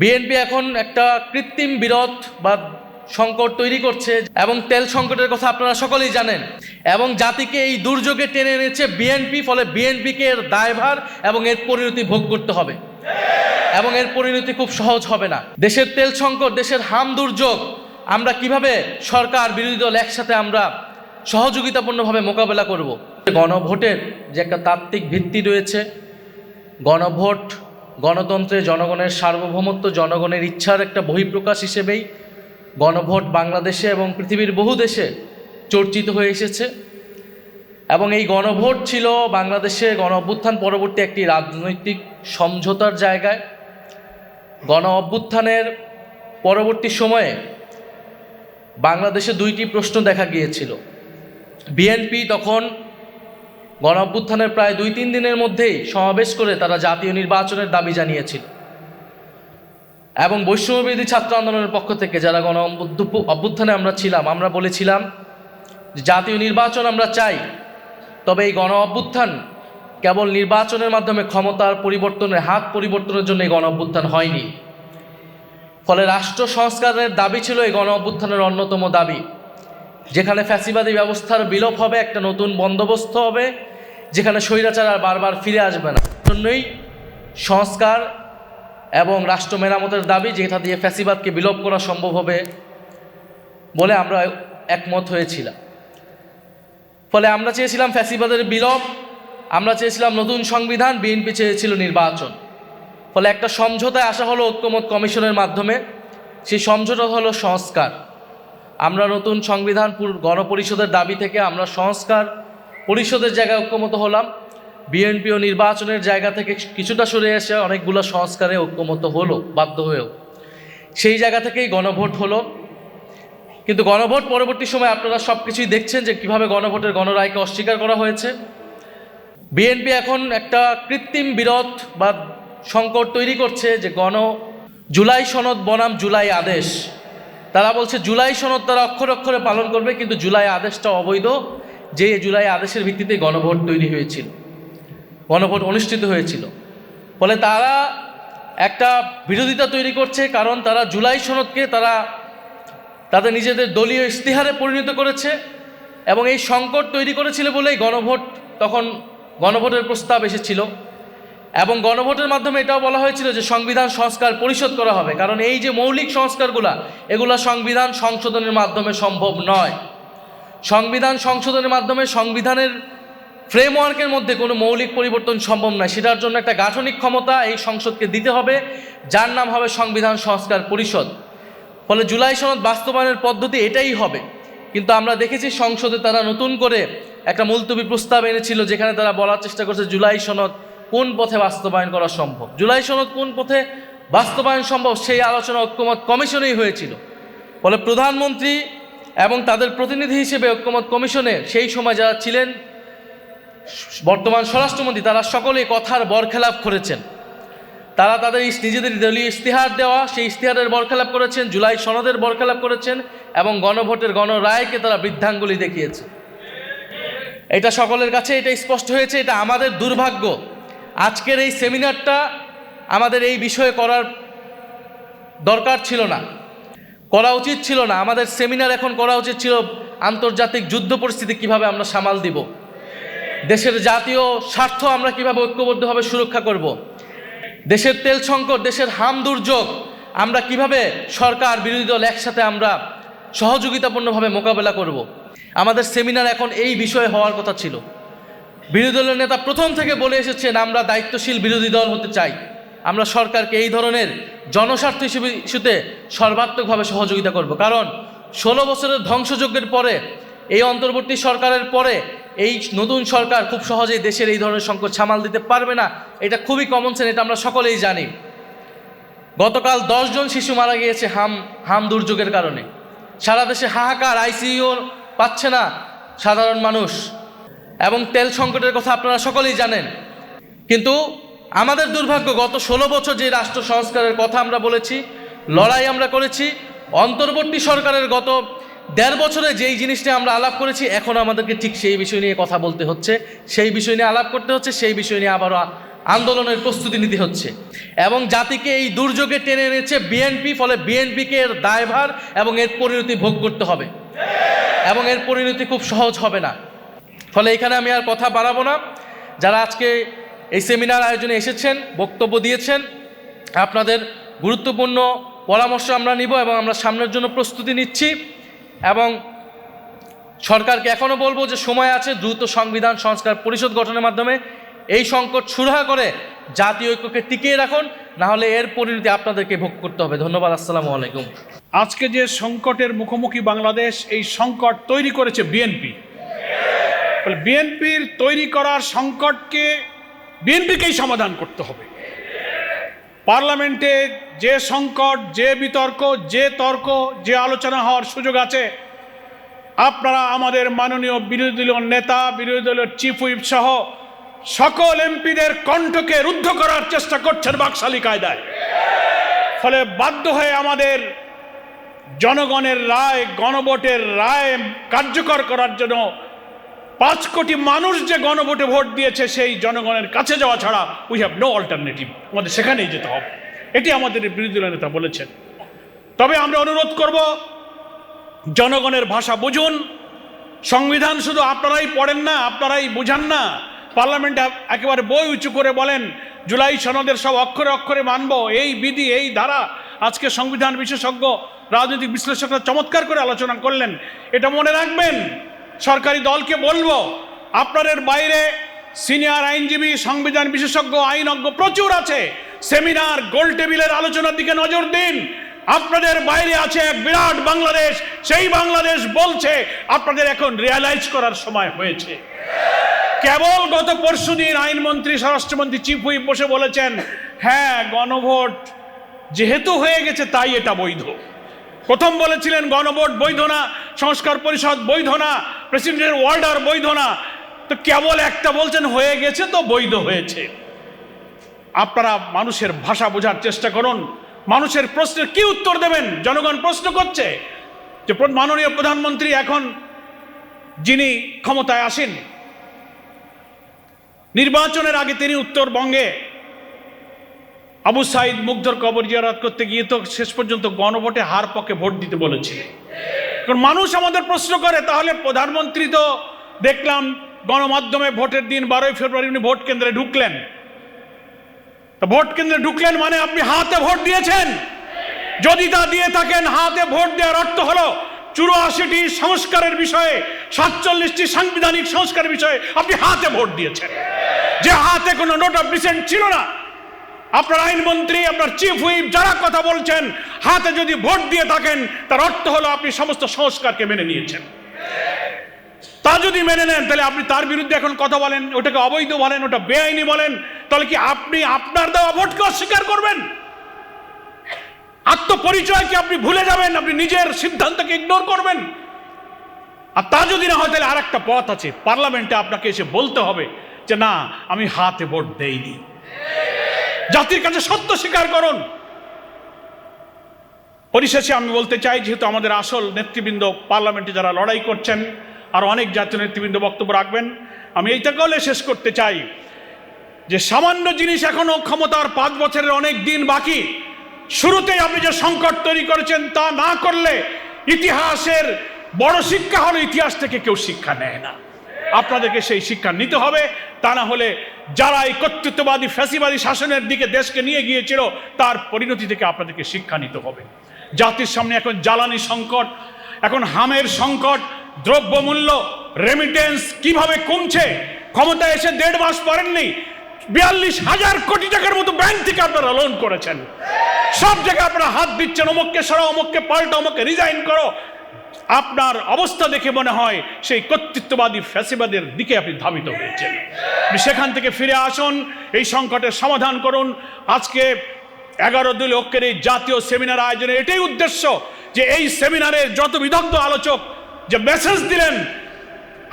BNP এখন একটা কৃত্রিম বিরোধ বা সংকট তৈরি করছে এবং তেল সংকটের কথা আপনারা সকলেই জানেন এবং জাতিকে এই দুর্যোগে টেনে এনেছে বিএনপি। ফলে বিএনপিকে এর দায়ভার এবং এর পরিণতি ভোগ করতে হবে এবং এর পরিণতি খুব সহজ হবে না। দেশের তেল সংকট, দেশের হাম দুর্যোগ আমরা কিভাবে সরকার বিরোধী দল একসাথে আমরা সহযোগিতাপূর্ণভাবে মোকাবেলা করব। গণভোটের যে একটা তাত্ত্বিক ভিত্তি রয়েছে, গণভোট গণতন্ত্রে জনগণের সার্বভৌমত্ব, জনগণের ইচ্ছার একটা বহিঃপ্রকাশ হিসেবেই গণভোট বাংলাদেশে এবং পৃথিবীর বহু দেশে চর্চিত হয়ে এসেছে এবং এই গণভোট ছিল বাংলাদেশে গণ অভ্যুত্থান পরবর্তী একটি রাজনৈতিক সমঝোতার জায়গায়। গণ অভ্যুত্থানের পরবর্তী সময়ে বাংলাদেশে দুইটি প্রশ্ন দেখা গিয়েছিল। বিএনপি তখন গণ অভ্যুত্থানের প্রায় 2-3 দিনের মধ্যেই সমাবেশ করে তারা জাতীয় নির্বাচনের দাবি জানিয়েছিল এবং বৈষম্যবিরোধী ছাত্র আন্দোলনের পক্ষ থেকে যারা গণ অভ্যুত্থানে আমরা ছিলাম, আমরা বলেছিলাম যে জাতীয় নির্বাচন আমরা চাই, তবে এই গণ অভ্যুত্থান কেবল নির্বাচনের মাধ্যমে ক্ষমতার পরিবর্তনের হাত পরিবর্তনের জন্য এই গণ অভ্যুত্থান হয়নি। ফলে রাষ্ট্র সংস্কারের দাবি ছিল এই গণ অভ্যুত্থানের অন্যতম দাবি, যেখানে ফ্যাসিবাদী ব্যবস্থার বিলোপ হবে, একটা নতুন বন্দোবস্ত হবে, যেখানে স্বৈরাচার আর বারবার ফিরে আসবে না। জন্যই সংস্কার এবং রাষ্ট্র মেরামতের দাবি, যেটা দিয়ে ফ্যাসিবাদকে বিলোপ করা সম্ভব হবে বলে আমরা একমত হয়েছিলাম। ফলে আমরা চেয়েছিলাম ফ্যাসিবাদের বিলোপ, আমরা চেয়েছিলাম নতুন সংবিধান, বিএনপি চেয়েছিল নির্বাচন। ফলে একটা সমঝোতায় আসা হলো ঐক্যমত কমিশনের মাধ্যমে। সেই সমঝোতা হলো সংস্কার। আমরা নতুন সংবিধান গণপরিষদের দাবি থেকে আমরা সংস্কার পরিষদের জায়গায় ঐক্যমত হলাম। বিএনপি ও নির্বাচনের জায়গা থেকে কিছুটা সরে এসে অনেকগুলো সংস্কারে ঐক্যমত হলো বাধ্য হয়েও। সেই জায়গা থেকেই গণভোট হলো। কিন্তু গণভোট পরবর্তী সময় আপনারা সব কিছুই দেখছেন যে কীভাবে গণভোটের গণরায়কে অস্বীকার করা হয়েছে। বিএনপি এখন একটা কৃত্রিম বিরোধ বা সংকট তৈরি করছে যে জুলাই সনদ বনাম জুলাই আদেশ। তারা বলছে জুলাই সনদ তারা অক্ষরে অক্ষরে পালন করবে, কিন্তু জুলাই আদেশটা অবৈধ, যে জুলাই আদেশের ভিত্তিতে গণভোট তৈরি হয়েছিল, গণভোট অনুষ্ঠিত হয়েছিল। ফলে তারা একটা বিরোধিতা তৈরি করছে, কারণ তারা জুলাই সনদকে তাদের নিজেদের দলীয় ইশতেহারে পরিণত করেছে এবং এই সংকট তৈরি করেছিল বলেই তখন গণভোটের প্রস্তাব এসেছিল এবং গণভোটের মাধ্যমে এটাও বলা হয়েছিল যে সংবিধান সংস্কার পরিষদ করা হবে, কারণ এই যে মৌলিক এগুলা সংবিধান সংশোধনের মাধ্যমে সম্ভব নয়। সংবিধান সংশোধনের মাধ্যমে সংবিধানের ফ্রেমওয়ার্কের মধ্যে কোনো মৌলিক পরিবর্তন সম্ভব নয়। সেটার জন্য একটা গাঠনিক ক্ষমতা এই সংসদকে দিতে হবে, যার নাম হবে সংবিধান সংস্কার পরিষদ। ফলে জুলাই সনদ বাস্তবায়নের পদ্ধতি এটাই হবে। কিন্তু আমরা দেখেছি সংসদে তারা নতুন করে একটা মুলতবি প্রস্তাব এনেছিল, যেখানে তারা বলার চেষ্টা করছে জুলাই সনদ কোন পথে বাস্তবায়ন করা সম্ভব, জুলাই সনদ কোন পথে বাস্তবায়ন সম্ভব, সেই আলোচনা ঐক্যমত কমিশনেই হয়েছিল। ফলে প্রধানমন্ত্রী এবং তাদের প্রতিনিধি হিসেবে ঐক্যমত কমিশনে সেই সময় যারা ছিলেন, বর্তমান স্বরাষ্ট্রমন্ত্রী, তারা সকলেই কথার বরখেলাপ করেছেন। তারা তাদের নিজেদের দলীয় ইশতেহার দেওয়া সেই ইশতেহারের বরখেলাপ করেছেন, জুলাই সনদের বরখেলাপ করেছেন এবং গণভোটের গণরায়কে তারা বৃদ্ধাঙ্গুলি দেখিয়েছে। এটা সকলের কাছে এটা স্পষ্ট হয়েছে। এটা আমাদের দুর্ভাগ্য। আজকের এই সেমিনারটা আমাদের এই বিষয়ে করার দরকার ছিল না, করা উচিত ছিল না। আমাদের সেমিনার এখন করা উচিত ছিল আন্তর্জাতিক যুদ্ধ পরিস্থিতি কিভাবে আমরা সামাল দিব, দেশের জাতীয় স্বার্থ আমরা কিভাবে ঐক্যবদ্ধভাবে সুরক্ষা করব, দেশের তেল সংকট, দেশের হাম দুর্যোগ আমরা কিভাবে সরকার বিরোধী দল একসাথে আমরা সহযোগিতাপূর্ণভাবে মোকাবেলা করব। আমাদের সেমিনার এখন এই বিষয়ে হওয়ার কথা ছিল। বিরোধী দলের নেতা প্রথম থেকে বলে এসেছেন আমরা দায়িত্বশীল বিরোধী দল হতে চাই, আমরা সরকারকে এই ধরনের জনস্বার্থ ইস্যুতে সর্বাত্মকভাবে সহযোগিতা করব। কারণ 16 বছরের ধ্বংসযজ্ঞের পরে, এই অন্তর্বর্তী সরকারের পরে এই নতুন সরকার খুব সহজেই দেশের এই ধরনের সংকট সামাল দিতে পারবে না। এটা খুবই কমন সেন্স, এটা আমরা সকলেই জানি। গতকাল 10 জন শিশু মারা গিয়েছে হাম দুর্যোগের কারণে। সারা দেশে হাহাকার, আইসিইউ পাচ্ছে না সাধারণ মানুষ এবং তেল সংকটের কথা আপনারা সকলেই জানেন। কিন্তু আমাদের দুর্ভাগ্য, গত 16 বছর যে রাষ্ট্র সংস্কারের কথা আমরা বলেছি, লড়াই আমরা করেছি, অন্তর্বর্তী সরকারের গত 1.5 বছরে যেই জিনিসটা আমরা আলাপ করেছি, এখন আমাদেরকে ঠিক সেই বিষয় নিয়ে কথা বলতে হচ্ছে, সেই বিষয় নিয়ে আলাপ করতে হচ্ছে, সেই বিষয় নিয়ে আবারও আন্দোলনের প্রস্তুতি নিতে হচ্ছে এবং জাতিকে এই দুর্যোগে টেনে এনেছে বিএনপি, ফলে বিএনপিকে এর দায়ভার এবং এর পরিণতি ভোগ করতে হবে এবং এর পরিণতি খুব সহজ হবে না। ফলে এখানে আমি আর কথা বাড়াবো না। যারা আজকে এই সেমিনার আয়োজনে এসেছেন, বক্তব্য দিয়েছেন, আপনাদের গুরুত্বপূর্ণ পরামর্শ আমরা নিব এবং আমরা সামনের জন্য প্রস্তুতি নিচ্ছি এবং সরকারকে এখনও বলবো যে সময় আছে, দ্রুত সংবিধান সংস্কার পরিষদ গঠনের মাধ্যমে এই সংকট সুরাহা করে জাতীয় ঐক্যকে টিকিয়ে রাখুন, না হলে এর পরিণতি আপনাদেরকে ভোগ করতে হবে। ধন্যবাদ। আসসালামু আলাইকুম। আজকে যে সংকটের মুখোমুখি বাংলাদেশ, এই সংকট তৈরি করেছে বিএনপি। বিএনপির তৈরি করার সংকটকে বিএনপিকেই সমাধান করতে হবে। পার্লামেন্টে যে সংকট, যে বিতর্ক, যে তর্ক, যে আলোচনা হওয়ার সুযোগ আছে, আপনারা আমাদের মাননীয় বিরোধী দলীয় নেতা, বিরোধী দলীয় চিফ হুইপ সহ সকল এমপিদের কণ্ঠকে রুদ্ধ করার চেষ্টা করছেন বাকশালী কায়দায়। ফলে বাধ্য হয়ে আমাদের জনগণের রায়, গণভোটের রায় কার্যকর করার জন্য 5 কোটি মানুষ যে গণভোটে ভোট দিয়েছে, সেই জনগণের কাছে যাওয়া ছাড়া উই হ্যাভ নো অল্টারনেটিভ, আমাদের সেখানেই যেতে হবে। এটি আমাদের বিরোধী দলীয় নেতা বলেছেন। তবে আমরা অনুরোধ করব, জনগণের ভাষা বুঝুন। সংবিধান শুধু আপনারাই পড়েন না, আপনারাই বুঝান না, পার্লামেন্টে একেবারে বই উঁচু করে বলেন জুলাই সনদের সব অক্ষরে অক্ষরে মানব, এই বিধি, এই ধারা। আজকে সংবিধান বিশেষজ্ঞ, রাজনৈতিক বিশ্লেষকরা চমৎকার করে আলোচনা করলেন। এটা মনে রাখবেন, সরকারি দলকে বলবো, আপনাদের বাইরে সিনিয়র আইনজীবী, সংবিধান বিশেষজ্ঞ, আইনজ্ঞ প্রচুর আছে। সেমিনার, গোল টেবিলের আলোচনার দিকে নজর দিন। আপনাদের বাইরে আছে এক বিরাট বাংলাদেশ, সেই বাংলাদেশ বলছে আপনাদের এখন রিয়ালাইজ করার সময় হয়েছে। কেবল গত পরশুদিন আইনমন্ত্রী, স্বরাষ্ট্রমন্ত্রী, চিফ হুইপ বসে বলেছেন, হ্যাঁ গণভোট যেহেতু হয়ে গেছে তাই এটা বৈধ। প্রথম বলেছিলেন গণভোট বৈধ না, সংস্কার পরিষদ বৈধ না, প্রেসিডেন্টের অর্ডার বৈধ না, তো কেবল একটা বলছেন হয়ে গেছে তো বৈধ হয়েছে। আপনারা মানুষের ভাষা বোঝার চেষ্টা করুন। মানুষের প্রশ্নের কি উত্তর দেবেন? জনগণ প্রশ্ন করছে যে মাননীয় প্রধানমন্ত্রী এখন যিনি ক্ষমতায় আসেন, নির্বাচনের আগে তিনি উত্তরবঙ্গে আবু সাইদ মুগ্ধর কবর জিয়ারত করতে গিয়ে তো শেষ পর্যন্ত গণভোটে হার পক্ষে ভোট দিতে বলেছিল। কারণ মানুষ আমাদের প্রশ্ন করে, তাহলে প্রধানমন্ত্রী তো দেখলাম গণমাধ্যমে ভোটের দিন 12ই ফেব্রুয়ারি উনি ভোট কেন্দ্রে ঢুকলেন। তো ভোট কেন্দ্রে ঢুকলেন মানে আপনি হাতে ভোট দিয়েছেন? যদি তা দিয়ে থাকেন, হাতে ভোট দেওয়ার অর্থ হলো 84টি সংস্কারের বিষয়ে, 47টি সাংবিধানিক সংস্কারের বিষয়ে আপনি হাতে ভোট দিয়েছেন, যে হাতে কোনো নোট অফ ডিসেন্ট ছিল না। আপনার আইনমন্ত্রী, আপনার চিফ হুইপ যারা কথা বলছেন, হাতে যদি ভোট দিয়ে থাকেন তার অর্থ হলো আপনি সমস্ত সংস্কারকে মেনে নিয়েছেন। তা যদি মেনে নেন, তাহলে আপনি তার বিরুদ্ধে এখন কথা বলেন, ওটাকে অবৈধ বলেন, ওটা বেআইনি বলেন, তাহলে কি আপনি আপনার দেওয়া ভোটকে অস্বীকার করবেন? আত্মপরিচয়কে আপনি ভুলে যাবেন, আপনি নিজের সিদ্ধান্তকে ইগনোর করবেন? আর তা যদি না হয়, তাহলে আর একটা পথ আছে, পার্লামেন্টে আপনাকে এসে বলতে হবে যে না, আমি হাতে ভোট দেইনি। জাতির কাছে সত্য স্বীকার করুন। পরিশেষে আমি বলতে চাই, যেহেতু আমাদের আসল নেতৃবৃন্দ পার্লামেন্টে যারা লড়াই করছেন, আর অনেক জাতীয় নেতৃবৃন্দ বক্তব্য রাখবেন, আমি এইটাকে বলে শেষ করতে চাই যে সামান্য জিনিস, এখনো ক্ষমতার 5 বছরের অনেক দিন বাকি। শুরুতেই আপনি যে সংকট তৈরি করেছেন তা না করলে ইতিহাসের বড় শিক্ষা হলো ইতিহাস থেকে কেউ শিক্ষা নেয় না। আপনাদেরকে সেই শিক্ষা নিতে হবে, তা না হলে যারা এই কর্তৃত্ববাদী ফ্যাসিবাদী শাসনের দিকে দেশকে নিয়ে গিয়েছিল তার পরিণতি থেকে আপনাদেরকে শিক্ষা নিতে হবে। জাতির সামনে এখন জ্বালানি সংকট, এখন হামের সংকট, দ্রব্যমূল্য, রেমিটেন্স কিভাবে কমছে। ক্ষমতায় এসে 1.5 মাস পরেননি, 42,000 কোটি টাকার মতো ব্যাংক থেকে আপনারা লোন করেছেন। সব জায়গায় আপনারা হাত দিচ্ছেন, অমুককে সরাও, অমুককে পাল্টা, অমুককে রিজাইন করো। আপনার অবস্থা দেখে মনে হয় সেই কর্তৃত্ববাদী ফ্যাসিবাদের দিকে আপনি ধাবিত হয়েছেন। সেখান থেকে ফিরে আসুন, এই সংকটের সমাধান করুন। আজকে 11 দলীয় ঐক্যের এই জাতীয় সেমিনার আয়োজনের এটাই উদ্দেশ্য যে এই সেমিনারের যত বিদগ্ধ আলোচক যে মেসেজ দিলেন,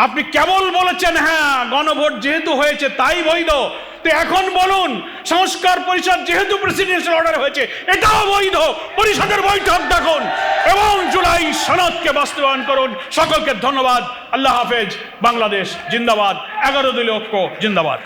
আপনি কেবল বলেছেন হ্যাঁ গণভোট যেহেতু হয়েছে তাই বৈধ, তো এখন বলুন সংস্কার পরিষদ যেহেতু প্রেসিডেন্সিয়াল অর্ডার হয়েছে এটাও বৈধ, পরিষদের বৈঠক ডাকুন এবং জুলাই সনদকে বাস্তবায়ন করুন। সকলকে ধন্যবাদ। আল্লাহ হাফেজ। বাংলাদেশ জিন্দাবাদ। 11 দলীয় ঐক্য জিন্দাবাদ।